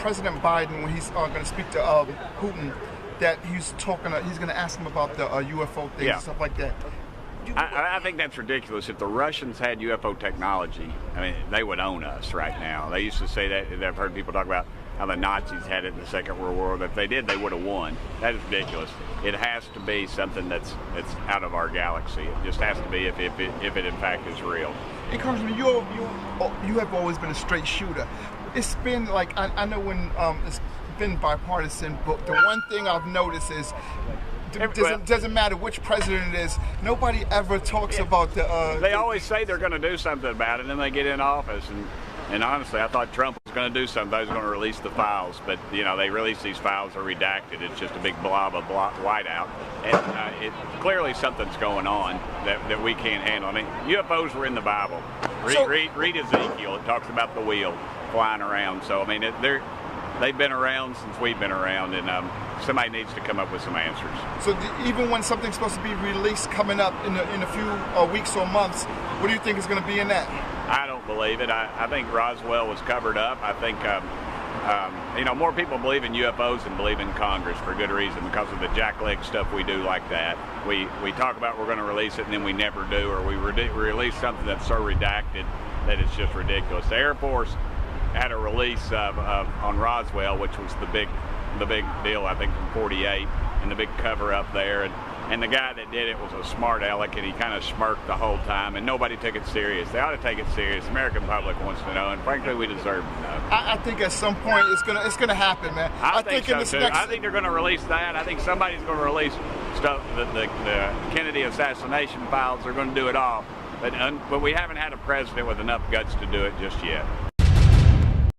President Biden, when he's going to speak to Putin, that he's going to ask him about the UFO things and stuff like that. I think that's ridiculous. If the Russians had UFO technology, I mean, they would own us right now. They used to say that. I've heard people talk about how the Nazis had it in the Second World War. But if they did, they would have won. That is ridiculous. It has to be something that's out of our galaxy. It just has to be if it in fact is real. And Congressman, you have always been a straight shooter. It's been like, I know when it's been bipartisan, but the one thing I've noticed is doesn't matter which president it is, nobody ever talks about the... They always say they're going to do something about it, and then they get in office. And honestly, I thought Trump was going to do something. They was going to release the files, but they release these files are redacted. It's just a big blob of whiteout, and clearly something's going on that we can't handle. I mean, UFOs were in the Bible. Read Ezekiel. It talks about the wheel flying around. So I mean, they've been around since we've been around, and somebody needs to come up with some answers. So even when something's supposed to be released coming up in a few weeks or months, what do you think is going to be in that? I don't believe it. I think Roswell was covered up. I think more people believe in UFOs than believe in Congress for good reason, because of the jackleg stuff we do like that. We talk about we're going to release it and then we never do, or we release something that's so redacted that it's just ridiculous. The Air Force had a release on Roswell, which was the big deal, I think, from '48, and the big cover up there. And the guy that did it was a smart aleck, and he kind of smirked the whole time, and nobody took it serious. They ought to take it serious. The American public wants to know, and frankly, we deserve to know. I think at some point it's gonna happen, man. I think so too. I think they're going to release that. I think somebody's going to release stuff. The Kennedy assassination files are going to do it all, but we haven't had a president with enough guts to do it just yet.